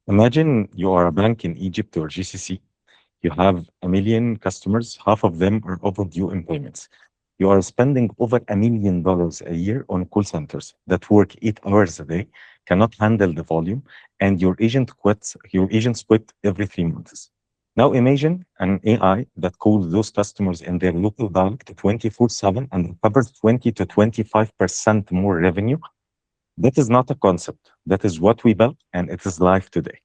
Imagine you are a bank in Egypt or GCC. You have a million customers, half of them are overdue in payments. You are spending over $1 million a year on call centers that work 8 hours a day, cannot handle the volume, and your agents quit every 3 months. Now imagine an AI that calls those customers in their local dialect 24/7 and recovers 20 to 25% more revenue. That is not a concept. That is what we built, and it is live today.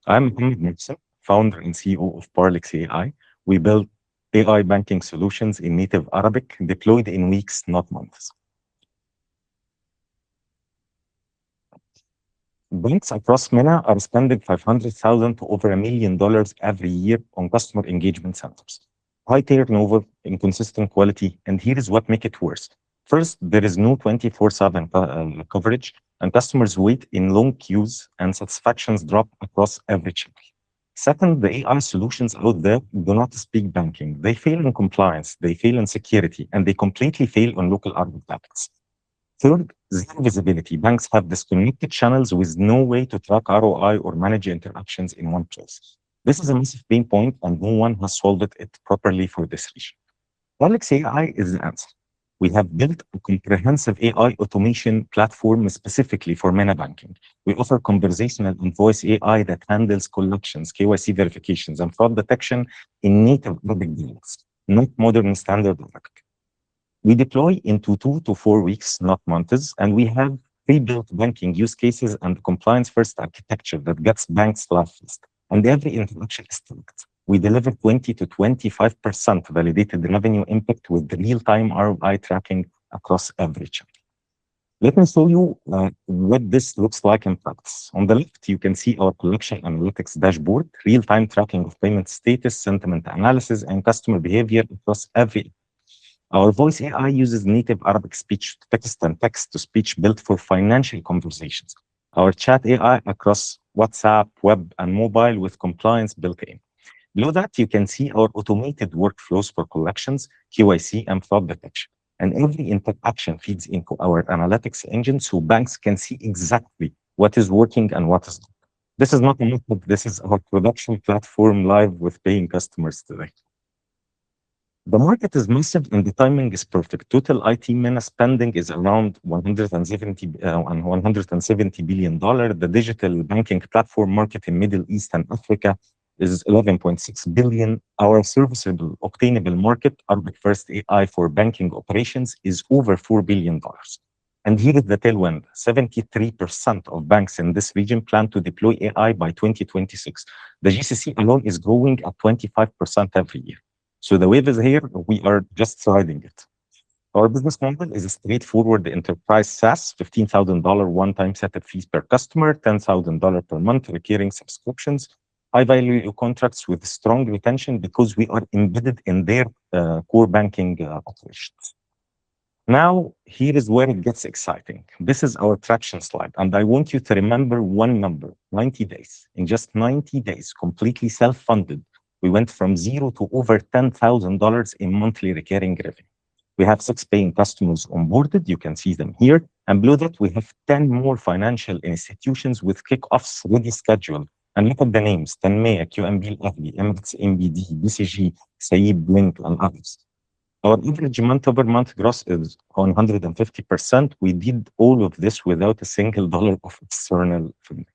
I'm Mohammed Nixon, founder and CEO of ARLEX AI. We build AI banking solutions in native Arabic, deployed in weeks, not months. Banks across MENA are spending 500,000 to over $1 million every year on customer engagement centers. High turnover, inconsistent quality, and here is what makes it worse. First, there is no 24/7 coverage, and customers wait in long queues, and satisfactions drop across every channel. Second, the AI solutions out there do not speak banking. They fail in compliance, they fail in security, and they completely fail on local Arabic topics. Third, zero visibility. Banks have disconnected channels with no way to track ROI or manage interactions in one place. This is a massive pain point, and no one has solved it properly for this region. Alex AI is the answer. We have built a comprehensive AI automation platform specifically for MENA banking. We offer conversational and voice AI that handles collections, KYC verifications, and fraud detection in native Arabic dialects, not modern standard Arabic. We deploy into 2 to 4 weeks, not months, and we have pre-built banking use cases and compliance-first architecture that gets banks live fast. And every interaction is tracked. We deliver 20 to 25% validated revenue impact with real-time ROI tracking across every channel. Let me show you what this looks like in practice. On the left, you can see our collection analytics dashboard, real-time tracking of payment status, sentiment analysis, and customer behavior across every. Our voice AI uses native Arabic speech to text and text to speech built for financial conversations. Our chat AI across WhatsApp, web, and mobile with compliance built in. Below that, you can see our automated workflows for collections, KYC, and fraud detection. And every interaction feeds into our analytics engine so banks can see exactly what is working and what is not. This is not a notebook, this is our production platform live with paying customers today. The market is massive and the timing is perfect. Total IT MENA spending is around $170 billion. The digital banking platform market in Middle East and Africa is 11.6 billion. Our serviceable, obtainable market, Arabic first AI for banking operations, is over $4 billion. And here is the tailwind. 73% of banks in this region plan to deploy AI by 2026. The GCC alone is growing at 25% every year. So the wave is here, we are just riding it. Our business model is a straightforward enterprise SaaS, $15,000 one-time setup fees per customer, $10,000 per month recurring subscriptions, high-value contracts with strong retention because we are embedded in their core banking operations. Now, here is where it gets exciting. This is our traction slide, and I want you to remember one number, 90 days. In just 90 days, completely self-funded, we went from zero to over $10,000 in monthly recurring revenue. We have 6 paying customers onboarded. You can see them here. And below that, we have 10 more financial institutions with kickoffs ready scheduled. And look at the names, Tanmaya, QNB, Ahli, Emirates, MBD, BCG, Saib, Blink, and others. Our average month-over-month gross is 150%. We did all of this without a single dollar of external funding.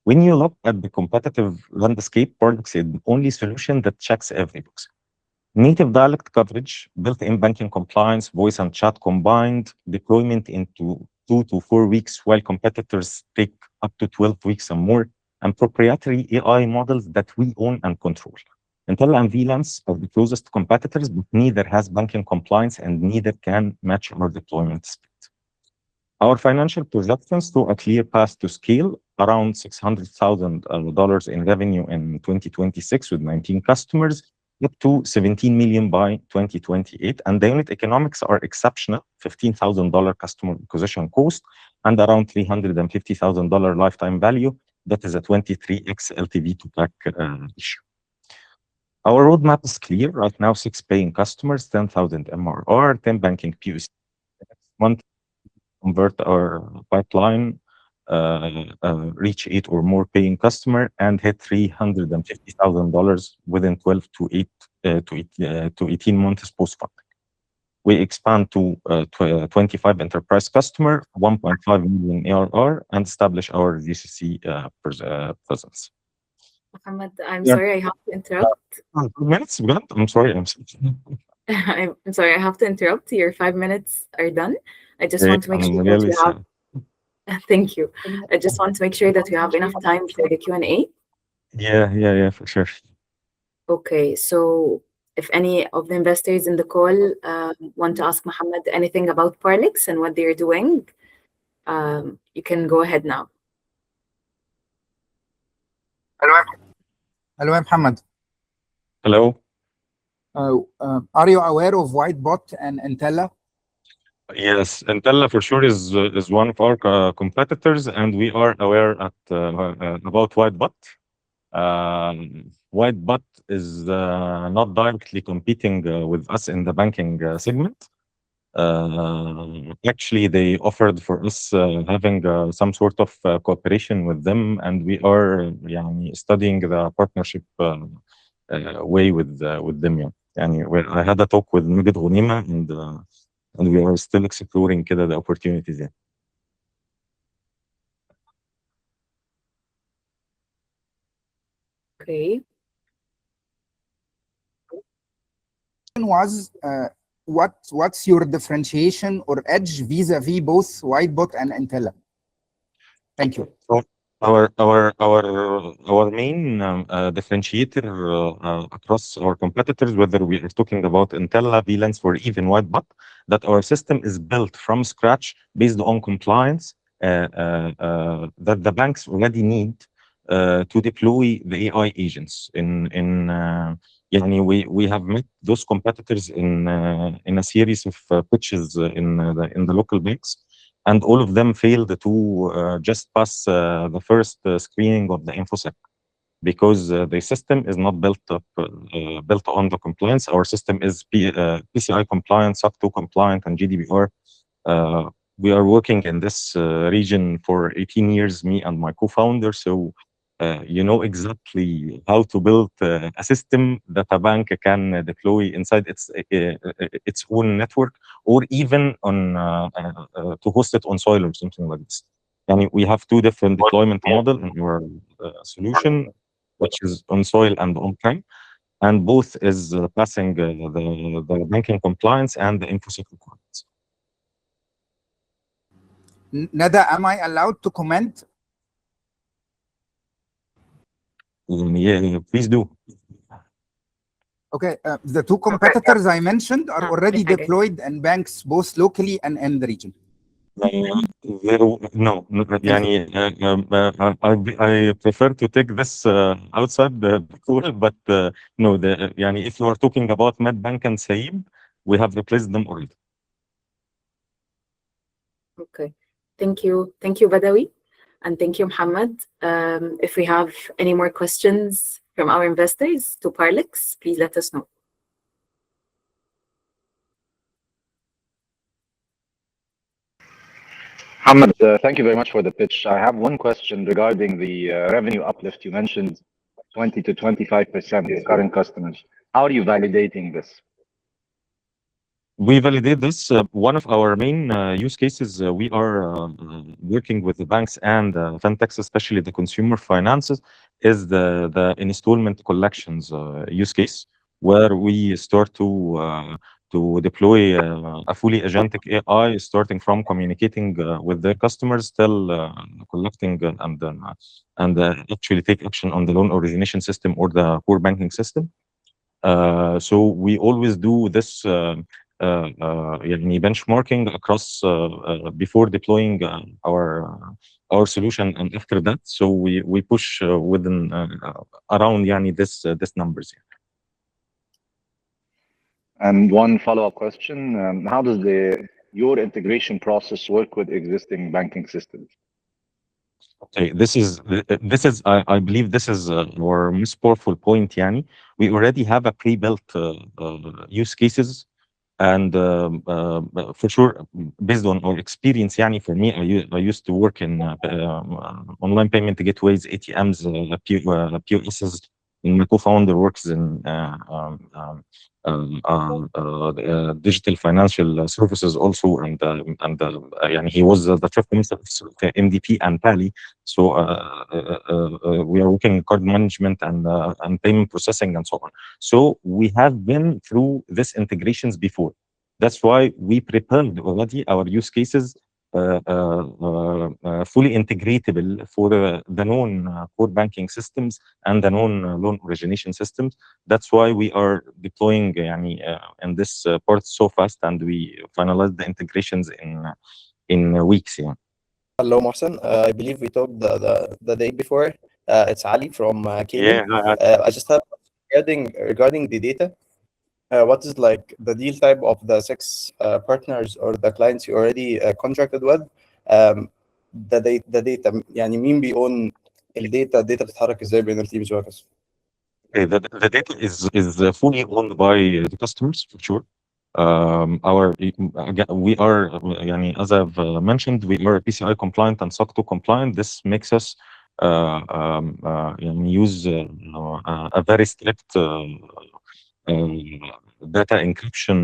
When you look at the competitive landscape, ARLEX is the only solution that checks every box. Native dialect coverage, built-in banking compliance, voice and chat combined, deployment into 2 to 4 weeks, while competitors take up to 12 weeks and more, and proprietary AI models that we own and control. Intel and VLANs are the closest competitors, but neither has banking compliance and neither can match our deployment speed. Our financial projections show a clear path to scale, around $600,000 in revenue in 2026 with 19 customers, up to 17 million by 2028. And the unit economics are exceptional, $15,000 customer acquisition cost and around $350,000 lifetime value. That is a 23x LTV to CAC issue. Our roadmap is clear. Right now, 6 paying customers, 10,000 MRR, 10 banking POC. Next month, convert our pipeline reach 8 or more paying customer and hit $350,000 within 12 to 18 months post funding. We expand to 25 enterprise customer, 1.5 million ARR, and establish our GCC presence. Muhammad, I'm Yeah. sorry, I have to interrupt. 2 minutes, بجد? I'm sorry. I'm sorry, I have to interrupt. Your 5 minutes are done. I just Okay, want to make I'm sure that really you have. sad. Thank you. I just want to make sure that we have enough time for the Q&A. Yeah, for sure. Okay, so if any of the investors in the call want to ask Muhammad anything about Parlex and what they're doing, you can go ahead now. Hello, Muhammad. Hello. Are you aware of Whitebot and Entella? Yes, Entella for sure is one of our competitors, and we are aware about Whitebot. Whitebot is not directly competing with us in the banking segment. Actually, they offered for us having some sort of cooperation with them, and we are يعني, studying the partnership way with them. يعني, I had a talk with Nugget Ghanima, and we are still exploring كده the opportunities. Yeah. Okay. Was what's your differentiation or edge vis-a-vis both Whitebot and Entella? Thank you. So our main differentiator across our competitors, whether we are talking about Entella, VLens, or even Whitebot, that our system is built from scratch based on compliance that the banks already need to deploy the AI agents. يعني we have met those competitors in a series of pitches in the local banks, and all of them failed to just pass the first screening of the InfoSec because the system is not built on the compliance. Our system is PCI compliant, SOC 2 compliant, and GDPR. We are working in this region for 18 years, me and my co-founder. So you know exactly how to build a system that a bank can deploy inside its own network, or even on to host it on soil or something like this. And we have two different deployment model in our solution, which is on soil and on-prem, and both is passing the banking compliance and the InfoSec requirements. Nada, am I allowed to comment? Yeah, please do. Okay, the two competitors I mentioned are already deployed in banks both locally and in the region. No, يعني I prefer to take this outside the call, but no, يعني if you are talking about Medbank and Saib, we have replaced them already. Okay, thank you, Badawi, and thank you, Muhammad. If we have any more questions from our investors to Parlex, please let us know. Mohammed, thank you very much for the pitch. I have one question regarding the revenue uplift. You mentioned 20 to 25% current customers. How are you validating this? We validate this. One of our main use cases, we are working with the banks and fintechs, especially the consumer finances, is the installment collections use case, where we start to deploy a fully agentic AI, starting from communicating with their customers, till collecting and actually take action on the loan origination system or the core banking system. So we always do this يعني benchmarking across before deploying our solution and after that. So we push within around يعني this numbers. And one follow-up question: how does your integration process work with existing banking systems? Okay, this is I believe this is our most powerful point. يعني we already have a pre-built use cases And for sure, based on our experience, يعني for me, I used to work in online payment gateways, ATMs, POSs. And my co-founder works in digital financial services also, and يعني he was the chief minister of MDP and Tally. So we are working in card management and payment processing and so on. So we have been through these integrations before. That's why we prepared already our use cases fully integratable for the known core banking systems and the known loan origination systems. That's why we are deploying in this part so fast, and we finalized the integrations in weeks. Yeah. Hello, Mohsen. I believe we talked the day before. It's Ali from Kenya. I just have regarding the data. What is like the deal type of the 6 partners or the clients you already contracted with? The data يعني مين بيون الداتا بتتحرك ازاي بين التيمز وهكذا. The data is fully owned by the customers for sure. We are as I've mentioned, we are PCI compliant and SOC 2 compliant. This makes us use a very strict data encryption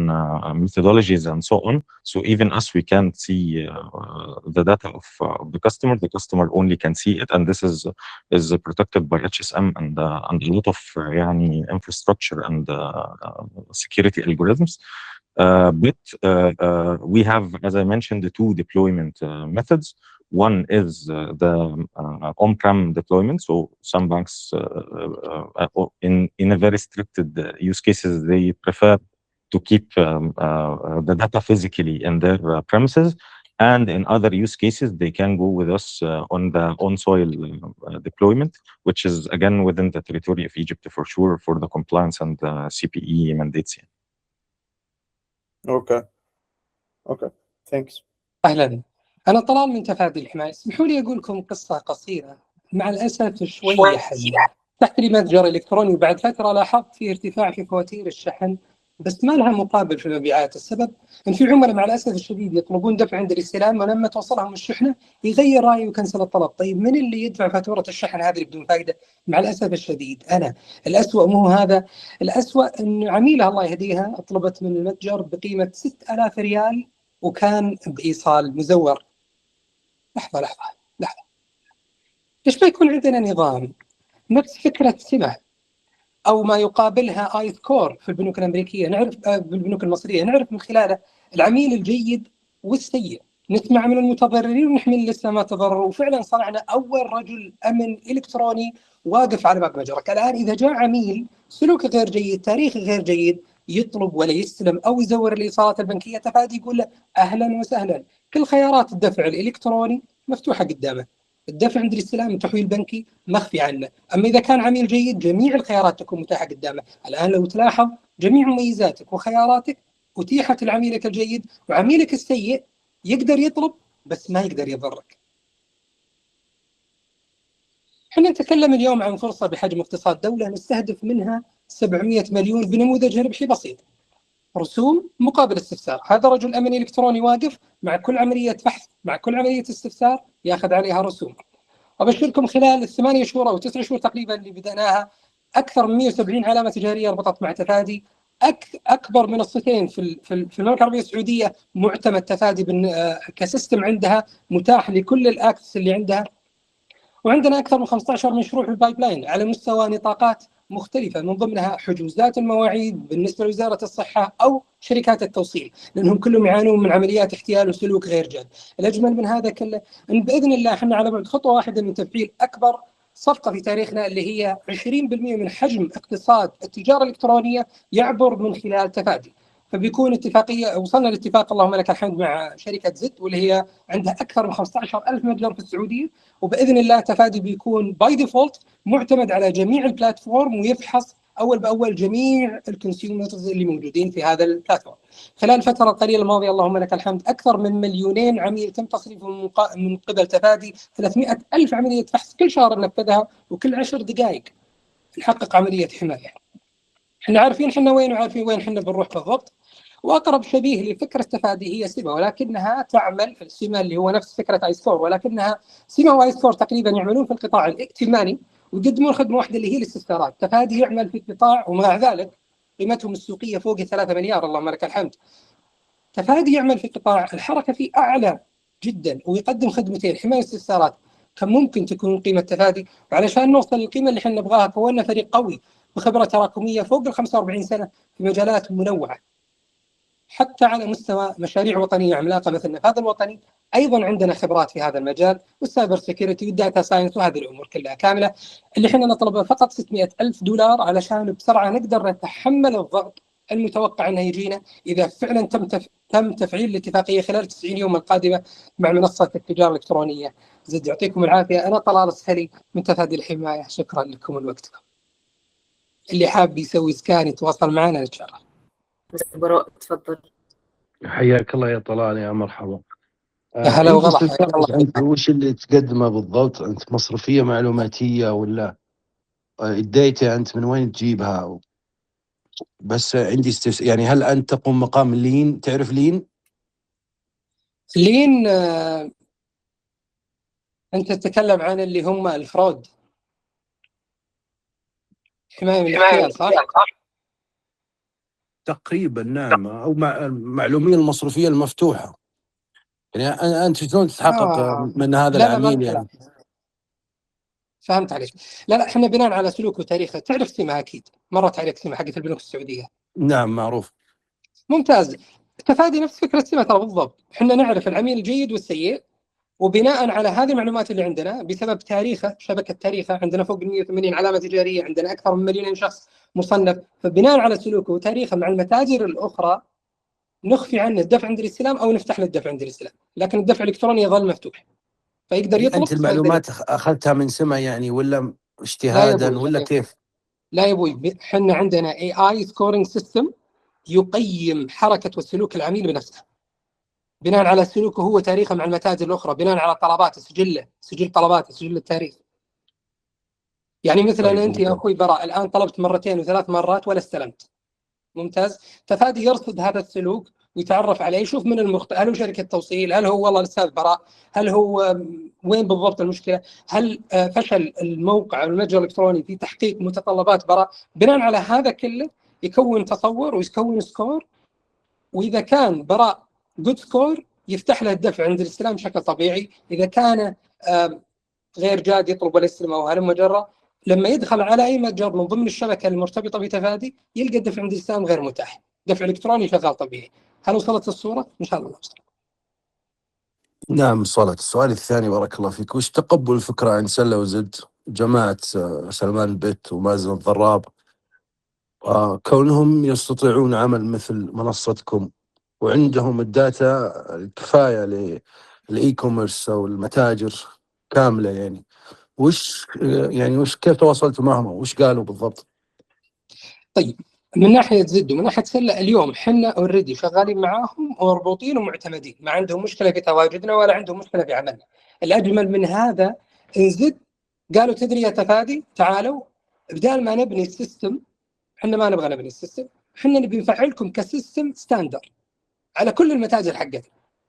methodologies and so on. So even us, we can't see the data of the customer. The customer only can see it, and this is protected by HSM and a lot of infrastructure and security algorithms. But we have, as I mentioned, the 2 deployment methods. One is the on-prem deployment. So some banks, in a very restricted use cases, they prefer to keep the data physically in their premises. And in other use cases, they can go with us on the on-soil deployment, which is again within the territory of Egypt for sure, for the compliance and CPE mandates. Okay. Thanks. أهلا، أنا طلال من تفادي الحماية. اسمحوا لي أقول لكم قصة قصيرة مع الأسف شوية حزينة. تحت لي متجر إلكتروني، وبعد فترة لاحظت في ارتفاع في فواتير الشحن، بس ما لها مقابل في المبيعات. السبب أن في عملاء مع الأسف الشديد يطلبون دفع عند الاستلام، ولما توصلهم الشحنة يغير رأيه ويكنسل الطلب. طيب من اللي يدفع فاتورة الشحن هذه بدون فائدة؟ مع الأسف الشديد أنا. الأسوأ مو هذا، الأسوأ أن عميلة الله يهديها طلبت من المتجر بقيمة 6000 ريال وكان بإيصال مزور. لحظة، ليش ما يكون عندنا نظام نفس فكرة سمة أو ما يقابلها آيث كور في البنوك الأمريكية، نعرف بالبنوك المصرية، نعرف من خلاله العميل الجيد والسيء، نسمع من المتضررين ونحمي لسه ما تضرروا. وفعلا صنعنا أول رجل أمن إلكتروني واقف على باب متجرك. الآن إذا جاء عميل سلوكه غير جيد، تاريخه غير جيد، يطلب ولا يستلم أو يزور الإيصالات البنكية، تفادي يقول له أهلا وسهلا، كل خيارات الدفع الإلكتروني مفتوحة قدامه. الدفع عند الاستلام التحويل البنكي مخفي عنه. أما إذا كان عميل جيد جميع الخيارات تكون متاحة قدامه. الآن لو تلاحظ جميع مميزاتك وخياراتك أتيحت لعميلك الجيد، وعميلك السيء يقدر يطلب بس ما يقدر يضرك. احنا نتكلم اليوم عن فرصة بحجم اقتصاد دولة نستهدف منها 700 مليون بنموذج ربحي بسيط. رسوم مقابل استفسار. هذا رجل أمن إلكتروني واقف مع كل عملية بحث، مع كل عملية استفسار ياخذ عليها رسوم. أبشركم خلال ال8 شهور أو 9 شهور تقريبا اللي بدأناها، أكثر من 170 علامة تجارية ربطت مع تفادي. أكبر من الصتين في المملكة العربية السعودية معتمد تفادي كسيستم عندها متاح لكل الأكسس اللي عندها. وعندنا أكثر من 15 مشروع في البايب لاين على مستوى نطاقات مختلفة، من ضمنها حجوزات المواعيد بالنسبة لوزارة الصحة أو شركات التوصيل، لأنهم كلهم يعانون من عمليات احتيال وسلوك غير جاد. الأجمل من هذا كله أن بإذن الله احنا على بعد خطوة واحدة من تفعيل أكبر صفقة في تاريخنا، اللي هي 20% من حجم اقتصاد التجارة الإلكترونية يعبر من خلال تفادي. فبيكون اتفاقية، وصلنا لاتفاق اللهم لك الحمد مع شركة زد، واللي هي عندها أكثر من 15,000 متجر في السعودية. وبإذن الله تفادي بيكون باي ديفولت معتمد على جميع البلاتفورم، ويفحص أول بأول جميع الكونسيومرز اللي موجودين في هذا البلاتفورم. خلال الفترة القليلة الماضية اللهم لك الحمد أكثر من 2,000,000 عميل تم تصريفهم من قبل تفادي. 300,000 عملية فحص كل شهر ننفذها، وكل 10 دقائق نحقق عملية حماية. احنا عارفين احنا وين، وعارفين وين احنا بنروح بالضبط. واقرب شبيه لفكره تفادي هي سيما، ولكنها تعمل في سيما اللي هو نفس فكره اي سكور، ولكنها سيما واي سكور تقريبا يعملون في القطاع الائتماني ويقدمون خدمه واحده اللي هي الاستثمارات. تفادي يعمل في قطاع، ومع ذلك قيمتهم السوقيه فوق 3 مليار اللهم لك الحمد. تفادي يعمل في قطاع الحركه فيه اعلى جدا ويقدم خدمتين، حمايه الاستثمارات. كم ممكن تكون قيمه تفادي؟ وعلشان نوصل للقيمه اللي احنا نبغاها كونا فريق قوي بخبره تراكميه فوق ال 45 سنه في مجالات منوعه، حتى على مستوى مشاريع وطنيه عملاقه مثل النفاذ الوطني. ايضا عندنا خبرات في هذا المجال، والسايبر سيكيورتي والداتا ساينس، وهذه الامور كلها كامله اللي احنا نطلبها فقط $600,000 علشان بسرعه نقدر نتحمل الضغط المتوقع انه يجينا اذا فعلا تم تفعيل الاتفاقيه خلال 90 يوم القادمه مع منصه التجاره الالكترونيه. زد يعطيكم العافيه. انا طلال السهلي من تفادي الحمايه، شكرا لكم ولوقتكم. اللي حاب يسوي سكان يتواصل معنا نتشرف. بس براء تفضل. حياك الله يا طلال، يا مرحبا. يا هلا عندي وغلا، حياك استفسار، الله. أنت وش اللي تقدمه بالضبط؟ أنت مصرفية معلوماتية ولا الداتا أنت من وين تجيبها؟ بس عندي يعني هل أنت تقوم مقام لين؟ تعرف لين؟ لين أنت تتكلم عن اللي هم الفرود، حماية من الاحتيال، صح؟ تقريبا نعم، أو المعلومية المصرفية المفتوحة. يعني أنت شلون تتحقق من هذا لا العميل ما يعني؟ فهمت عليك. لا احنا بناء على سلوكه وتاريخه. تعرف سمة اكيد، مرت عليك سمة حقت البنوك السعوديه. نعم معروف. ممتاز. تفادي نفس فكره سمة ترى بالضبط. احنا نعرف العميل الجيد والسيء، وبناء على هذه المعلومات اللي عندنا بسبب تاريخه، شبكه تاريخه، عندنا فوق 180 علامه تجاريه، عندنا اكثر من 2,000,000 شخص مصنف، فبناء على سلوكه وتاريخه مع المتاجر الاخرى نخفي عنه الدفع عند الاستلام او نفتح له الدفع عند الاستلام، لكن الدفع الالكتروني يظل مفتوح فيقدر يطلب. أنت المعلومات أخذتها من سمة يعني ولا اجتهادا ولا كيف؟ لا يا ابوي، احنا عندنا AI سكورينج سيستم يقيم حركه وسلوك العميل بنفسه بناء على سلوكه هو، تاريخه مع المتاجر الاخرى، بناء على طلباته، سجل طلباته، سجل التاريخ. يعني مثلا طيب انت يا اخوي براء الان طلبت مرتين وثلاث مرات ولا استلمت. ممتاز. تفادي يرصد هذا السلوك ويتعرف عليه، يشوف من هل هو شركه توصيل، هل هو والله الاستاذ براء، هل هو وين بالضبط المشكله، هل فشل الموقع او المتجر الالكتروني في تحقيق متطلبات براء. بناء على هذا كله يكون تصور ويكون سكور، واذا كان براء جود سكور يفتح له الدفع عند الاستلام بشكل طبيعي. اذا كان غير جاد يطلب ولا يستلم او هلم جرة. لما يدخل على اي متجر من ضمن الشبكه المرتبطه بتفادي يلقى الدفع عند الاستلام غير متاح، دفع الكتروني شغال طبيعي. هل وصلت الصوره؟ ان شاء الله وصلت. نعم وصلت. السؤال الثاني بارك الله فيك، وش تقبل الفكرة عن سلة وزد جماعة سلمان البت ومازن الضراب، كونهم يستطيعون عمل مثل منصتكم وعندهم الداتا الكفاية للإي كوميرس أو المتاجر كاملة، يعني وش كيف تواصلتوا معهم وش قالوا بالضبط؟ طيب، من ناحيه زد ومن ناحيه سله اليوم احنا اوريدي شغالين معاهم ومربوطين ومعتمدين، ما عندهم مشكله في تواجدنا ولا عندهم مشكله في عملنا. الاجمل من هذا ان زد قالوا تدري يا تفادي تعالوا، بدال ما نبني السيستم، احنا ما نبغى نبني السيستم، احنا نبي نفعلكم كسيستم ستاندر على كل المتاجر حقتنا.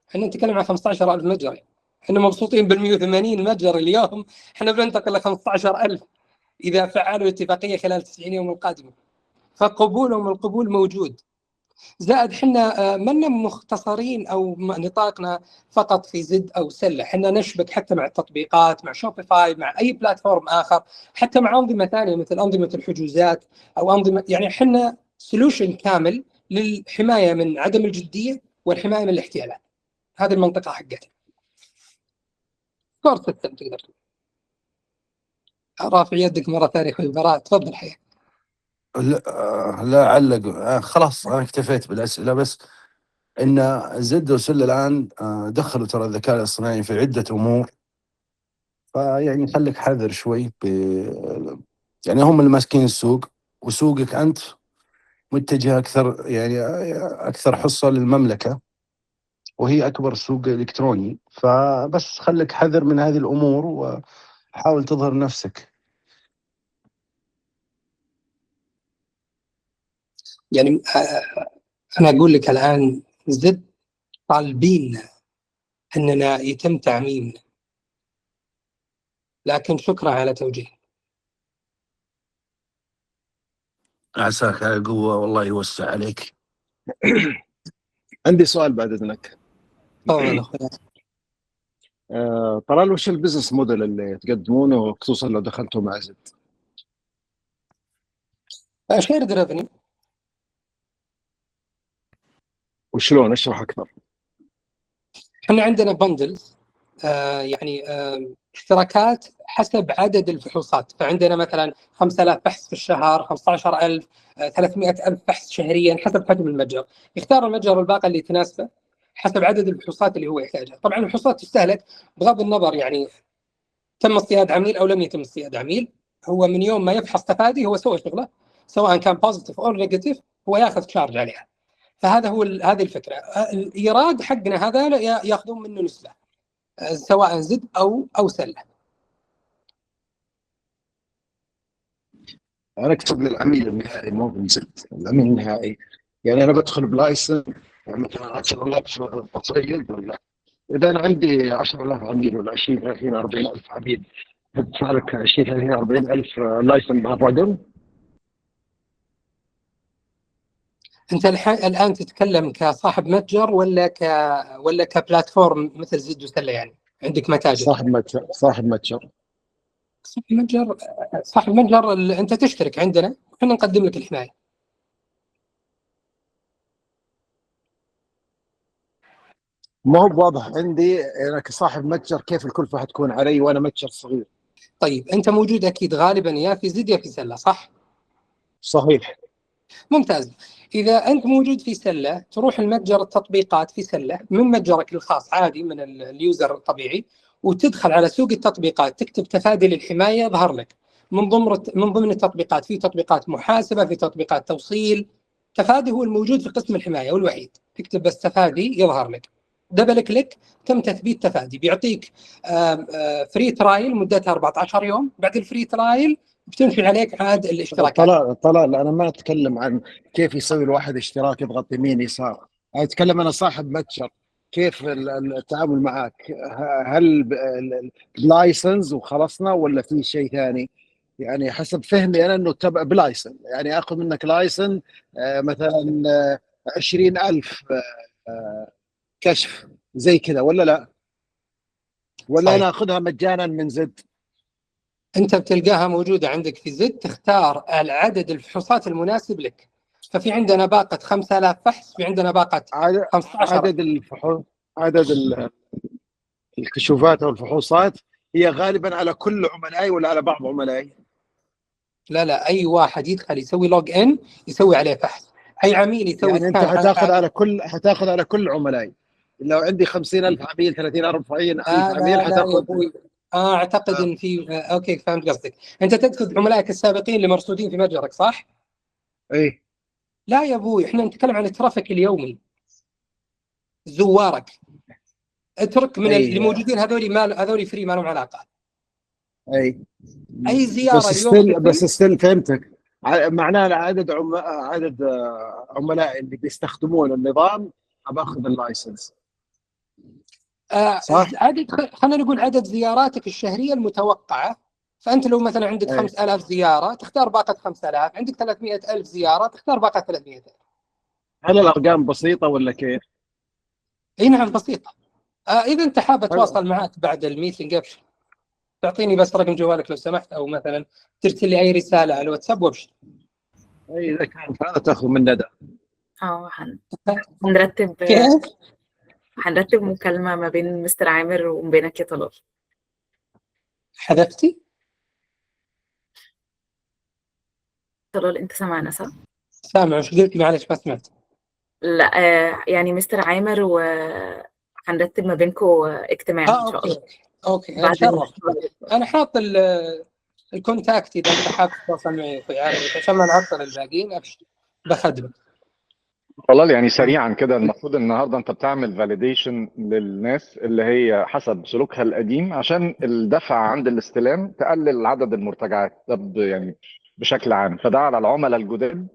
احنا نتكلم عن 15,000 متجر، احنا مبسوطين بال 180 متجر اليوم، احنا بننتقل ل 15,000 اذا فعلوا الاتفاقيه خلال 90 يوم القادمه. فقبولهم القبول موجود. زائد احنا منا مختصرين او نطاقنا فقط في زد او سله، احنا نشبك حتى مع التطبيقات، مع شوبيفاي، مع اي بلاتفورم اخر، حتى مع انظمه ثانيه مثل انظمه الحجوزات او انظمه، يعني احنا سولوشن كامل للحمايه من عدم الجديه والحمايه من الاحتيالات. هذه المنطقه حقتنا. سكور سيستم تقدر تقول. رافع يدك مره ثانيه اخوي براء، تفضل حياك. لا علق، خلاص أنا اكتفيت بالأسئلة. بس إن زد وسلة الآن دخلوا ترى الذكاء الاصطناعي في عدة أمور، فيعني خليك حذر شوي يعني هم اللي ماسكين السوق، وسوقك أنت متجه أكثر، يعني أكثر حصة للمملكة وهي أكبر سوق إلكتروني، فبس خليك حذر من هذه الأمور وحاول تظهر نفسك. يعني أنا أقول لك الآن زد طالبين أننا يتم تعميمنا، لكن شكرا على توجيه. عساك على قوة والله يوسع عليك. عندي سؤال بعد اذنك. تفضل أخوي. طلال، وش البزنس موديل اللي تقدمونه خصوصا لو دخلتوا مع زد؟ شيرد ريفنيو. وشلون؟ اشرح اكثر. احنا عندنا بندلز، يعني اشتراكات حسب عدد الفحوصات. فعندنا مثلا 5000 فحص في الشهر، 15000، 300,000 فحص شهريا حسب حجم المتجر. يختار المتجر الباقه اللي تناسبه حسب عدد الفحوصات اللي هو يحتاجها. طبعا الفحوصات تستهلك بغض النظر يعني تم اصطياد عميل او لم يتم اصطياد عميل. هو من يوم ما يفحص تفادي هو سوى شغله، سواء كان بوزيتيف او نيجاتيف هو ياخذ تشارج عليها. فهذا هو هذه الفكره. الايراد حقنا هذا ياخذون منه نسبه، سواء زد او سله. انا اقصد للعميل النهائي، مو بالزد، العميل النهائي. يعني انا بدخل بلايسن مثلا 10,000 تصيد، ولا اذا انا عندي 10,000 عميل ولا 20 30 40,000 عميل، بدفع لك 20 30 40,000 لايسن بهالرقم؟ انت الان تتكلم كصاحب متجر ولا كبلاتفورم مثل زد وسله؟ يعني عندك متاجر. صاحب متجر. صاحب متجر. صاحب متجر انت تشترك عندنا وحنا نقدم لك الحمايه. ما هو واضح عندي انا كصاحب متجر كيف الكلفه حتكون علي وانا متجر صغير. طيب انت موجود اكيد غالبا يا في زد يا في سله، صح؟ صحيح. ممتاز. إذا أنت موجود في سلة تروح المتجر التطبيقات في سلة من متجرك الخاص عادي من اليوزر الطبيعي، وتدخل على سوق التطبيقات تكتب تفادي للحماية يظهر لك من ضمن التطبيقات. في تطبيقات محاسبة، في تطبيقات توصيل. تفادي هو الموجود في قسم الحماية والوحيد. تكتب بس تفادي يظهر لك، دبل كليك تم تثبيت تفادي. بيعطيك فري ترايل مدتها 14 يوم. بعد الفري ترايل بتنشئ عليك عاد الاشتراكات. طلال انا ما اتكلم عن كيف يسوي الواحد اشتراك يضغط يمين يسار، اتكلم انا صاحب متجر، كيف التعامل معك؟ هل بلايسنس وخلصنا ولا في شيء ثاني؟ يعني حسب فهمي انا انه تبع بلايسن، يعني اخذ منك لايسن مثلا 20,000 كشف زي كذا، ولا لا؟ ولا صحيح. انا اخذها مجانا من زد؟ انت بتلقاها موجوده عندك في زد، تختار العدد الفحوصات المناسب لك. ففي عندنا باقه 5000 فحص، في عندنا باقه 15. عدد الفحوص، عدد الكشوفات او الفحوصات هي غالبا على كل عملائي ولا على بعض عملائي؟ لا اي واحد يدخل يسوي لوج ان يسوي عليه فحص. اي عميل يسوي يعني انت سكان حتاخذ على كل عملائي. لو عندي 50,000 عميل 30 40,000 عميل لا يا حتاخذ. ابوي. اعتقد ان في اوكي فهمت قصدك. انت تقصد عملائك السابقين اللي مرصودين في متجرك، صح؟ اي. لا يا ابوي، احنا نتكلم عن الترافيك اليومي، زوارك. اترك من اللي موجودين هذول فري ما لهم علاقه. اي اي زياره اليوم بس ستيل فهمتك. معناه عدد عملاء اللي بيستخدمون النظام باخذ اللايسنس. صح؟ خلينا نقول عدد زياراتك الشهريه المتوقعه. فانت لو مثلا عندك 5000 زياره تختار باقه 5000، عندك 300,000 زياره تختار باقه 300,000. هل الارقام بسيطه ولا كيف؟ اي نعم بسيطه. اذا انت حاب اتواصل معك بعد الميتنج ابشر، تعطيني بس رقم جوالك لو سمحت، او مثلا ترسل لي اي رساله على الواتساب وابشر. اي اذا كان فعلا تاخذ من ندى. هنرتب كيف؟ هنرتب مكالمه ما بين مستر عامر وما بينك يا طلال. حذفتي؟ طلال انت سامعنا صح؟ سامع. وش قلتي؟ معلش ما سمعت. لا يعني مستر عامر وهنرتب ما بينكم اجتماع ان شاء الله. اوكي اتشرف. انا حاط الكونتاكت اذا انت حاب تتواصل معي اخوي عارف، عشان ما نعطل الباقيين. ابشر بخدمك. والله يعني سريعا كده، المفروض النهارده انت بتعمل فاليديشن للناس اللي هي حسب سلوكها القديم، عشان الدفع عند الاستلام تقلل عدد المرتجعات ده يعني بشكل عام. فده على العملاء الجداد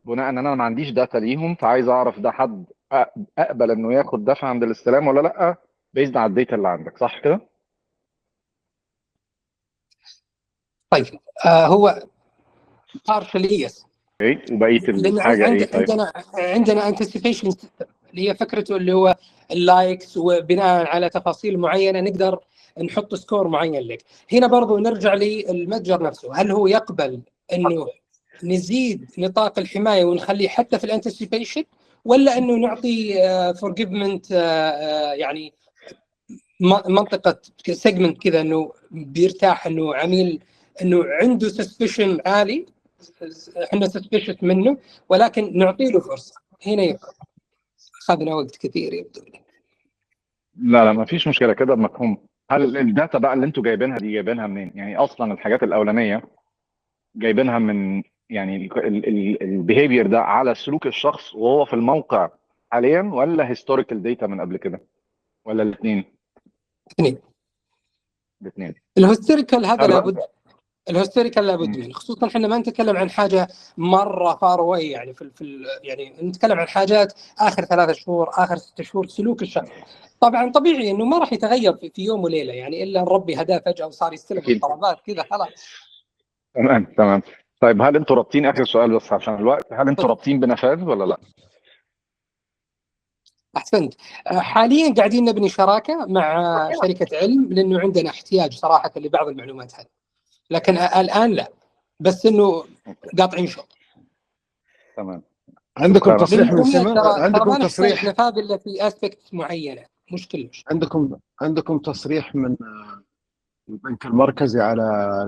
بناء ان انا ما عنديش داتا ليهم، فعايز اعرف ده حد اقبل انه ياخد دفع عند الاستلام ولا لا، بيزد على الداتا اللي عندك، صح كده؟ طيب هو partially yes. اوكي، وبقيه لان الحاجه ايه؟ طيب عندنا انتسيبيشن اللي هي فكرته اللي هو اللايكس، وبناء على تفاصيل معينه نقدر نحط سكور معين لك. هنا برضو نرجع للمتجر نفسه، هل هو يقبل انه نزيد نطاق الحمايه ونخليه حتى في الانتسيبيشن، ولا انه نعطي فورجيفمنت يعني منطقه سيجمنت كذا انه بيرتاح انه عميل انه عنده سسبشن عالي، احنا سسبشت منه ولكن نعطي له فرصه. هنا اخذنا وقت كثير يبدو لي. لا ما فيش مشكله كده، مفهوم. هل الداتا بقى اللي انتوا جايبينها دي جايبينها منين؟ يعني اصلا الحاجات الاولانيه جايبينها من يعني البيهيفير ده على سلوك الشخص وهو في الموقع حاليا، ولا هيستوريكال داتا من قبل كده، ولا الاثنين؟ الاثنين. الهستيريكال هذا لابد، الهستيريكال لابد منه، خصوصا احنا ما نتكلم عن حاجه مره فار واي، يعني يعني نتكلم عن حاجات اخر 3 شهور اخر 6 شهور سلوك الشخص. طبعا طبيعي انه ما راح يتغير في يوم وليله، يعني الا نربي هداه فجاه وصار يستلم الطلبات كذا خلاص. تمام. طيب هل انتوا رابطين، اخر سؤال بس عشان الوقت، هل انتوا رابطين بنفاذ ولا لا؟ احسنت. حاليا قاعدين نبني شراكه مع شركه علم، لانه عندنا احتياج صراحه لبعض المعلومات هذه، لكن الان لا، بس انه قاطعين شوط. تمام. عندكم تصريح من سمن؟ عندكم تصريح نفاذ الا في اسبكت معينه، مش كلش. عندكم تصريح من البنك المركزي على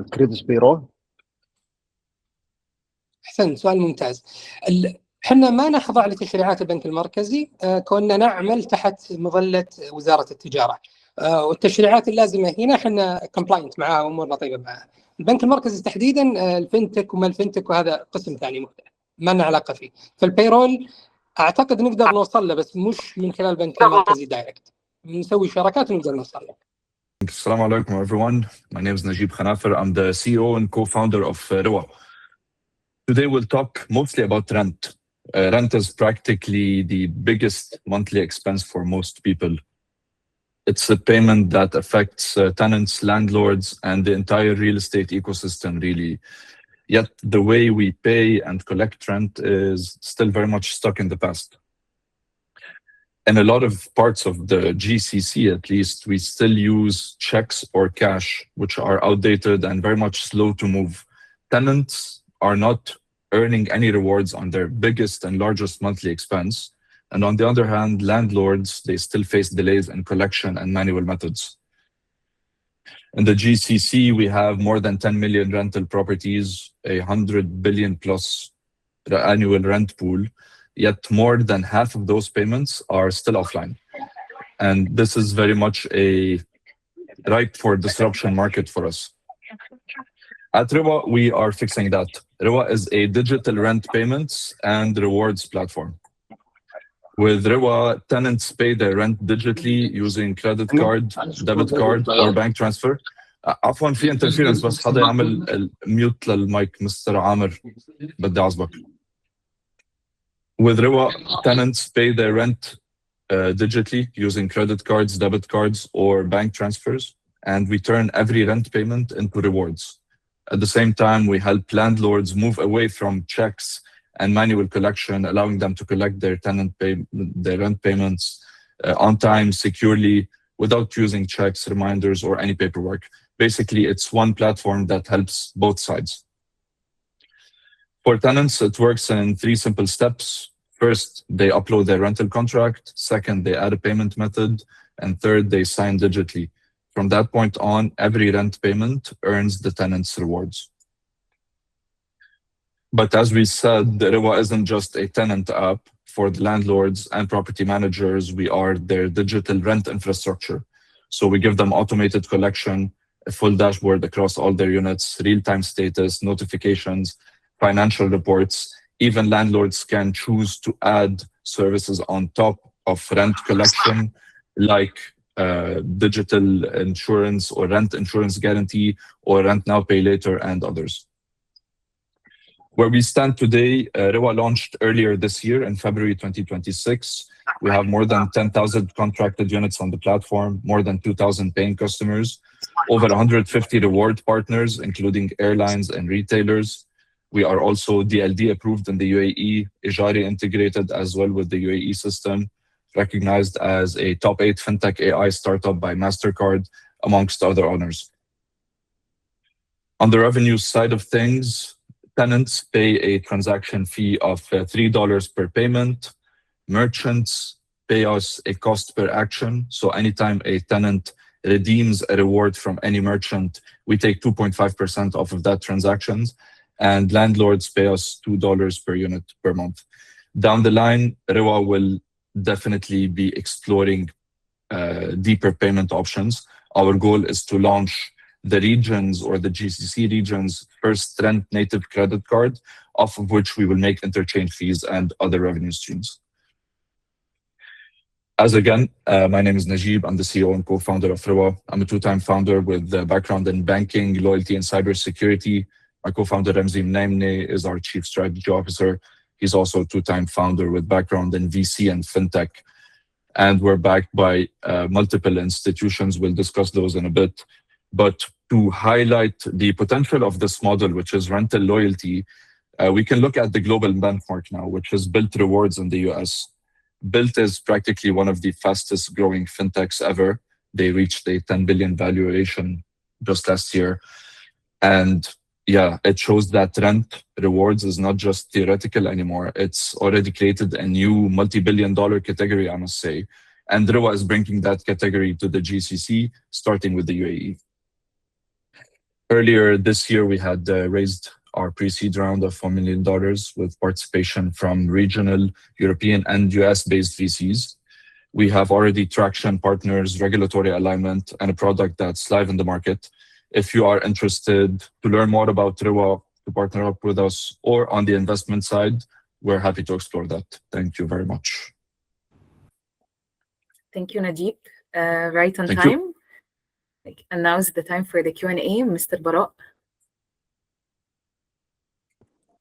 الكريدت بيرو؟ احسنت، سؤال ممتاز. احنا ما نخضع لتشريعات البنك المركزي، كنا نعمل تحت مظله وزاره التجاره، والتشريعات اللازمه هنا احنا كومبلاينت معها وامورنا طيبه معها. البنك المركزي تحديدا الفنتك وما الفنتك، وهذا قسم ثاني مختلف ما لنا علاقه فيه. فالبيرول اعتقد نقدر نوصل له، بس مش من خلال البنك المركزي دايركت، نسوي شراكات ونقدر نوصل له. Assalamu alaikum everyone. My name is Najib Khanafer. I'm the CEO and co-founder of REWA. Today we'll talk mostly about rent. Rent is practically the biggest monthly expense for most people. It's a payment that affects tenants, landlords, and the entire real estate ecosystem, really. Yet the way we pay and collect rent is still very much stuck in the past. In a lot of parts of the GCC, at least, we still use checks or cash, which are outdated and very much slow to move. Tenants are not earning any rewards on their biggest and largest monthly expense. And on the other hand, landlords, they still face delays in collection and manual methods. In the GCC, we have more than 10 million rental properties, 100 billion plus annual rent pool, yet more than half of those payments are still offline. And this is very much a ripe for disruption market for us. At REWA, we are fixing that. REWA is a digital rent payments and rewards platform. With REWA, tenants pay their rent digitally using credit card, debit card, or bank transfer. عفوا في interference بس حدا يعمل ميوت للمايك مستر عامر بدي أعصبك. With REWA, tenants pay their rent digitally using credit cards, debit cards, or bank transfers, and we turn every rent payment into rewards. At the same time, we help landlords move away from checks and manual collection, allowing them to collect their their rent payments on time, securely, without using checks, reminders, or any paperwork. Basically, it's one platform that helps both sides. For tenants, it works in 3 simple steps. First, they upload their rental contract. Second, they add a payment method. And third, they sign digitally. From that point on, every rent payment earns the tenant's rewards. But as we said, REWA isn't just a tenant app. For the landlords and property managers, we are their digital rent infrastructure. So we give them automated collection, a full dashboard across all their units, real-time status, notifications, financial reports. Even landlords can choose to add services on top of rent collection, like digital insurance or rent insurance guarantee or rent now, pay later, and others. Where we stand today, REWA launched earlier this year in February 2026. We have more than 10,000 contracted units on the platform, more than 2,000 paying customers, over 150 reward partners, including airlines and retailers. We are also DLD approved in the UAE, Ijari integrated as well with the UAE system, recognized as a top 8 fintech AI startup by MasterCard, amongst other honors. On the revenue side of things, tenants pay a transaction fee of $3 per payment. Merchants pay us a cost per action. So anytime a tenant redeems a reward from any merchant, we take 2.5% off of that transactions. And landlords pay us $2 per unit per month. Down the line, REWA will definitely be exploring deeper payment options. Our goal is to launch the regions or the GCC regions' first rent native credit card, off of which we will make interchange fees and other revenue streams. As again, my name is Najib. I'm the CEO and co-founder of REWA. I'm a two-time founder with a background in banking, loyalty, and cybersecurity. My co-founder Ramzi Mnaimne is our chief strategy officer. He's also a two-time founder with background in VC and fintech. And we're backed by multiple institutions. We'll discuss those in a bit. But to highlight the potential of this model, which is rental loyalty, we can look at the global benchmark now, which is Built Rewards in the US. Built is practically one of the fastest growing fintechs ever. They reached a 10 billion valuation just last year. And yeah, it shows that rent rewards is not just theoretical anymore. It's already created a new multi-billion-dollar category, I must say. And REWA is bringing that category to the GCC, starting with the UAE. Earlier this year, we had raised our pre-seed round of $4 million with participation from regional, European, and US-based VCs. We have already traction partners, regulatory alignment, and a product that's live in the market. If you are interested to learn more about REWA, to partner up with us, or on the investment side, we're happy to explore that. Thank you very much. Thank you, Najib. Right on Thank time. you. And now is the time for the Q&A. Mr. Bara.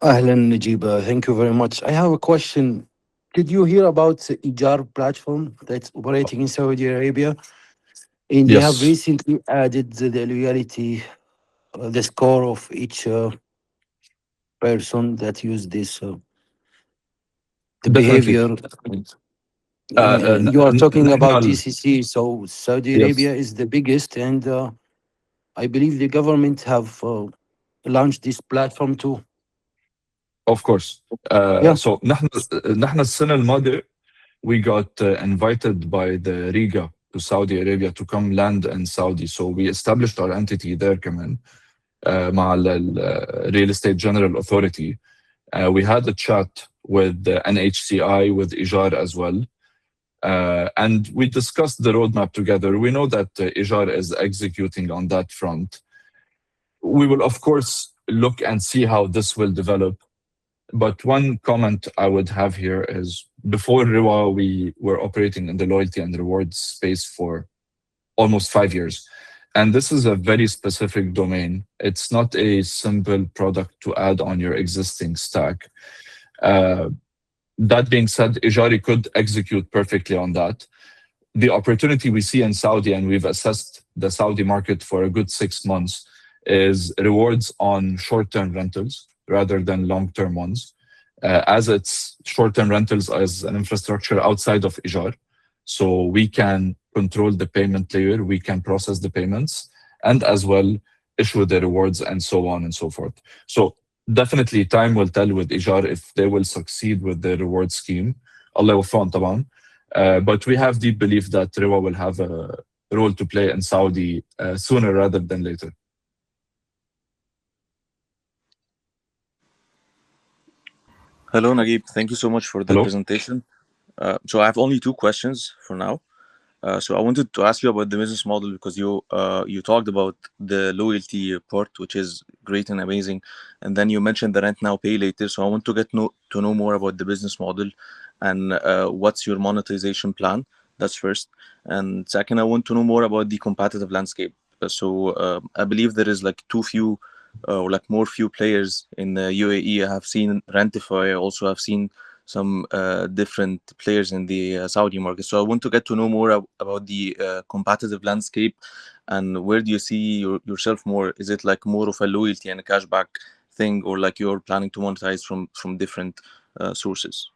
Ahlan, Najib. Thank you very much. I have a question. Did you hear about the Ijar platform that's operating in Saudi Arabia? And they have Yes. recently added the loyalty, the score of each person that used this, the Definitely. behavior. You are talking about Nahnal- GCC, so Saudi Yes. Arabia is the biggest, and I believe the government have launched this platform too. Of course. Yeah. So نحن السنة الماضية we got invited by the REWA to Saudi Arabia to come land in Saudi. So we established our entity there كمان مع Real Estate General Authority. We had a chat with the NHCI, with Ijar as well. And we discussed the roadmap together. We know that Ijar is executing on that front. We will, of course, look and see how this will develop. But one comment I would have here is, before REWA, we were operating in the loyalty and rewards space for almost 5 years. And this is a very specific domain. It's not a simple product to add on your existing stack. That being said, Ijari could execute perfectly on that. The opportunity we see in Saudi, and we've assessed the Saudi market for a good 6 months, is rewards on short-term rentals rather than long-term ones, as it's short-term rentals as an infrastructure outside of Ijar. So we can control the payment layer, we can process the payments, and as well issue the rewards and so on and so forth. So definitely time will tell with Ijar if they will succeed with the reward scheme. Allah يوفقهم طبعا. But we have deep belief that REWA will have a role to play in Saudi sooner rather than later. Hello, Naguib. Thank you so much for the Hello. presentation. So I have only 2 questions for now. So I wanted to ask you about the business model, because you talked about the loyalty part, which is great and amazing, and then you mentioned the rent now, pay later. So I want to to know more about the business model and what's your monetization plan. That's first. And second, I want to know more about the competitive landscape. So I believe there is like too few or like more few players in the UAE. I have seen Rentify. I also have seen some different players in the Saudi market. So I want to get to know more about the competitive landscape, and where do you see yourself more? Is it like more of a loyalty and a cashback thing, or like you're planning to monetize from different sources?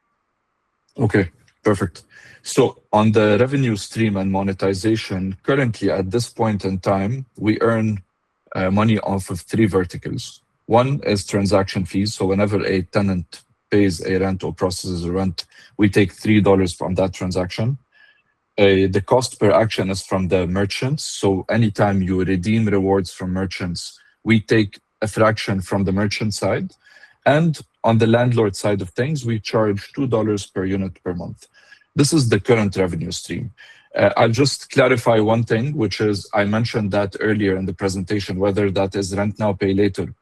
Okay, perfect. So on the revenue stream and monetization, currently at this point in time, we earn money off of 3 verticals. One is transaction fees. So whenever a tenant pays a rent or processes a rent, we take $3 from that transaction. The cost per action is from the merchants. So anytime you redeem rewards from merchants, we take a fraction from the merchant side. And on the landlord side of things, we charge $2 per unit per month. This is the current revenue stream. I'll just clarify one thing, which is I mentioned that earlier in the presentation, whether that is rent now, pay later,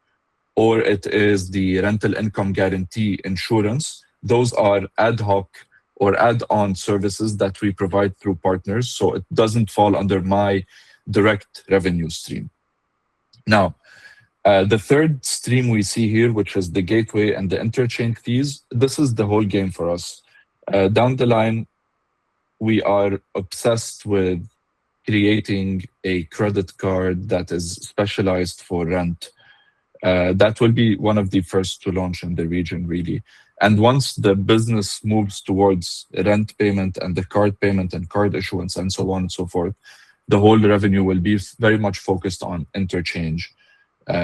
or it is the rental income guarantee insurance. Those are ad hoc or add-on services that we provide through partners, so it doesn't fall under my direct revenue stream. Now, the third stream we see here, which is the gateway and the interchange fees, this is the whole game for us. Down the line, we are obsessed with creating a credit card that is specialized for rent. That will be one of the first to launch in the region, really. And once the business moves towards rent payment and the card payment and card issuance and so on and so forth, the whole revenue will be very much focused on interchange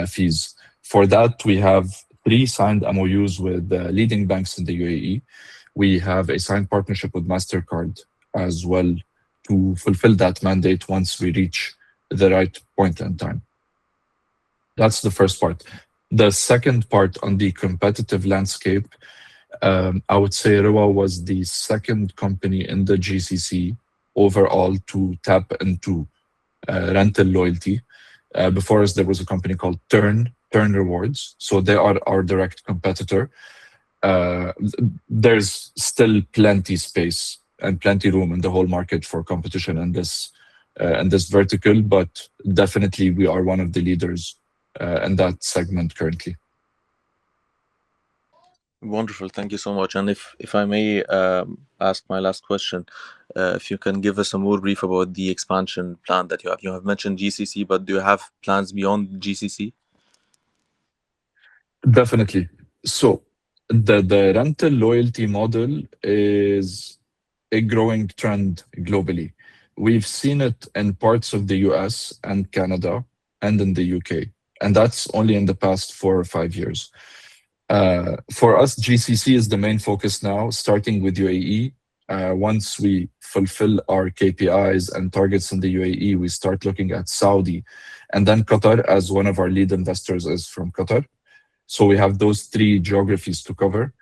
fees. For that, we have 3 signed MOUs with leading banks in the UAE. We have a signed partnership with MasterCard as well to fulfill that mandate once we reach the right point in time. That's the first part. The second part on the competitive landscape, I would say REWA was the second company in the GCC overall to tap into rental loyalty. Before us, there was a company called Turn Rewards. So they are our direct competitor. There's still plenty space and plenty room in the whole market for competition in this vertical, but definitely we are one of the leaders in that segment currently. Wonderful, thank you so much. And if I may ask my last question, if you can give us a more brief about the expansion plan that you have. You have mentioned GCC, but do you have plans beyond GCC? Definitely. So the rental loyalty model is a growing trend globally. We've seen it in parts of the US and Canada and in the UK, and that's only in the past 4 or 5 years. For us, GCC is the main focus now, starting with UAE. Once we fulfill our KPIs and targets in the UAE, we start looking at Saudi, and then Qatar, as one of our lead investors is from Qatar. So we have those 3 geographies to cover.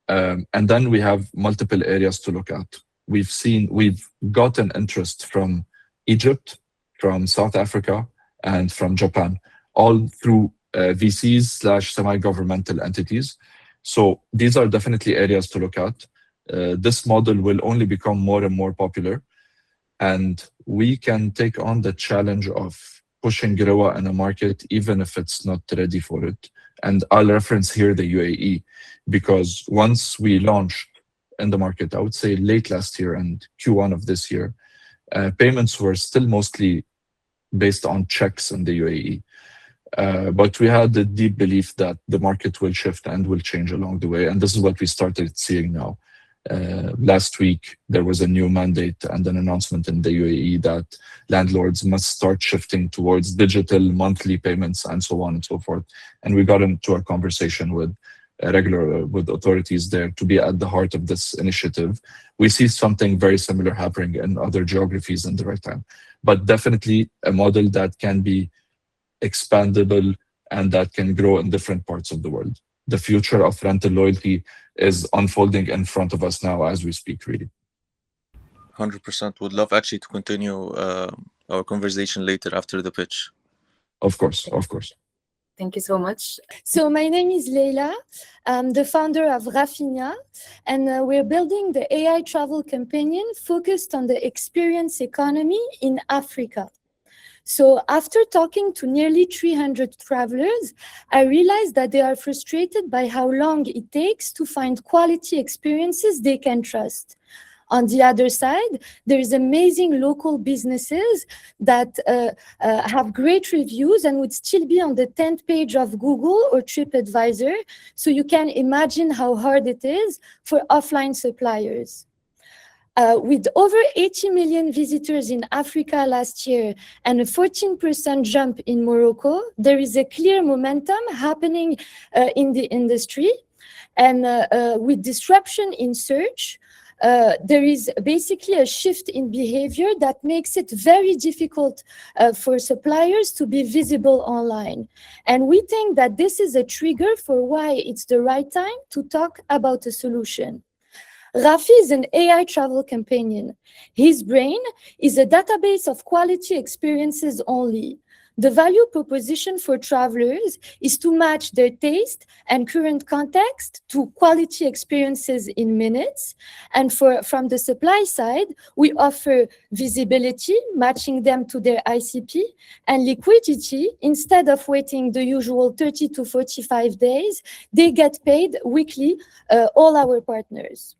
And then we have multiple areas to look at. We've gotten interest from Egypt, from South Africa, and from Japan, all through VCs/semi-governmental entities. So these are definitely areas to look at. This model will only become more and more popular, and we can take on the challenge of pushing REWA in a market even if it's not ready for it. And I'll reference here the UAE, because once we launched in the market, I would say late last year and Q1 of this year, payments were still mostly based on checks in the UAE. But we had the deep belief that the market will shift and will change along the way. And this is what we started seeing now. Last week, there was a new mandate and an announcement in the UAE that landlords must start shifting towards digital monthly payments and so on and so forth. And we got into a conversation with authorities there to be at the heart of this initiative. We see something very similar happening in other geographies in the right time, but definitely a model that can be expandable and that can grow in different parts of the world. The future of rental loyalty is unfolding in front of us now as we speak, really. 100%. Would love actually to continue our conversation later after the pitch. Of course, of course. Thank you so much. So my name is Leila. I'm the founder of RAFINYA, and we're building the AI travel companion focused on the experience economy in Africa. So after talking to nearly 300 travelers, I realized that they are frustrated by how long it takes to find quality experiences they can trust. On the other side, there is amazing local businesses that have great reviews and would still be on the 10th page of Google or TripAdvisor. So you can imagine how hard it is for offline suppliers. With over 80 million visitors in Africa last year and a 14% jump in Morocco, there is a clear momentum happening in the industry. And with disruption in search, there is basically a shift in behavior that makes it very difficult for suppliers to be visible online. And we think that this is a trigger for why it's the right time to talk about a solution. Rafi is an AI travel companion. His brain is a database of quality experiences only. The value proposition for travelers is to match their taste and current context to quality experiences in minutes. And from the supply side, we offer visibility, matching them to their ICP, and liquidity. Instead of waiting the usual 30 to 45 days, they get paid weekly, all our partners.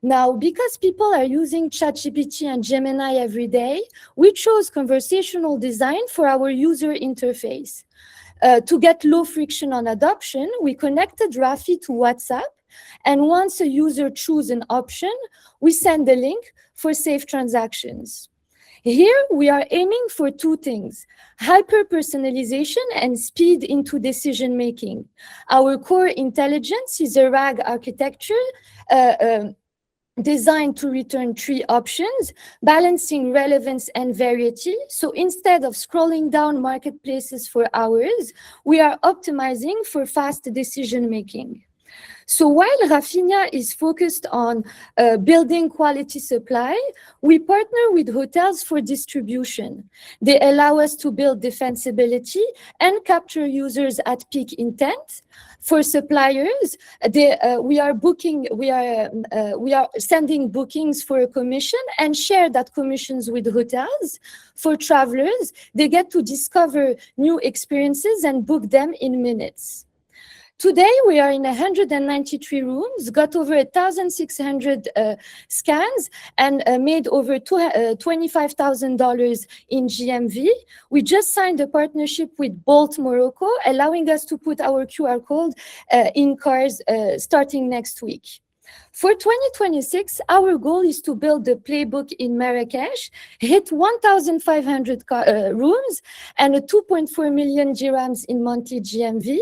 Now, because people are using ChatGPT and Gemini every day, we chose conversational design for our user interface. To get low friction on adoption, we connected Rafi to WhatsApp, and once a user chooses an option, we send a link for safe transactions. Here, we are aiming for two things: hyper-personalization and speed into decision-making. Our core intelligence is a RAG architecture designed to return 3 options, balancing relevance and variety. So instead of scrolling down marketplaces for hours, we are optimizing for fast decision-making. So while RAFINYA is focused on building quality supply, we partner with hotels for distribution. They allow us to build defensibility and capture users at peak intent. For suppliers, we are sending bookings for a commission and share that commissions with hotels. For travelers, they get to discover new experiences and book them in minutes. Today, we are in 193 rooms, got over 1,600 scans, and made over $25,000 in GMV. We just signed a partnership with Bolt Morocco, allowing us to put our QR code in cars starting next week. For 2026, our goal is to build the playbook in Marrakesh, hit 1,500 rooms, and a 2.4 million dirhams in monthly GMV.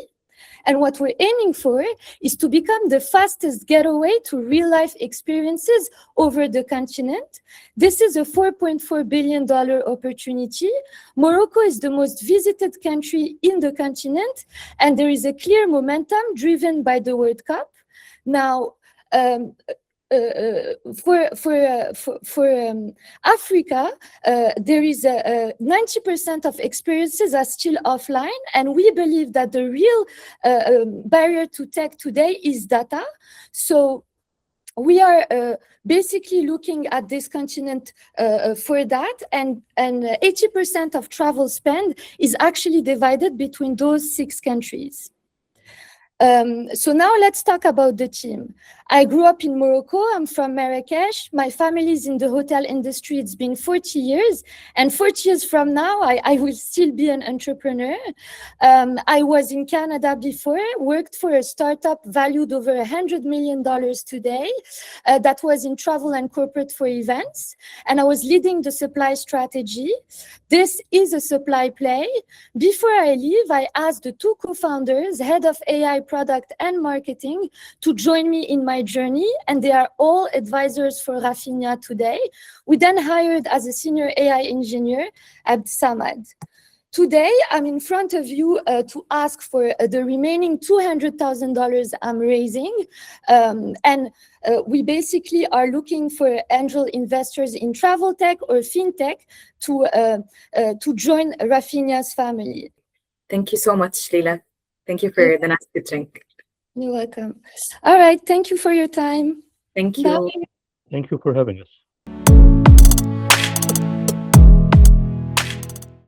And what we're aiming for is to become the fastest getaway to real-life experiences over the continent. This is a $4.4 billion opportunity. Morocco is the most visited country in the continent, and there is a clear momentum driven by the World Cup. Now, for Africa, there is 90% of experiences are still offline, and we believe that the real barrier to tech today is data. So we are basically looking at this continent for that, and 80% of travel spend is actually divided between those 6 countries. So now let's talk about the team. I grew up in Morocco. I'm from Marrakesh. My family is in the hotel industry. It's been 40 years. And 40 years from now, I will still be an entrepreneur. I was in Canada before, worked for a startup valued over $100 million today that was in travel and corporate for events. And I was leading the supply strategy. This is a supply play. Before I leave, I asked the 2 co-founders, head of AI product and marketing, to join me in my journey, and they are all advisors for RAFINYA today. We then hired as a senior AI engineer, Abd Samad. Today, I'm in front of you to ask for the remaining $200,000 I'm raising. We basically are looking for angel investors in travel tech or fintech to join RAFINYA's family. Thank you so much, Leila. Thank you for the nice drink. You're welcome. All right. Thank you for your time. Thank you. Bye. Thank you for having us.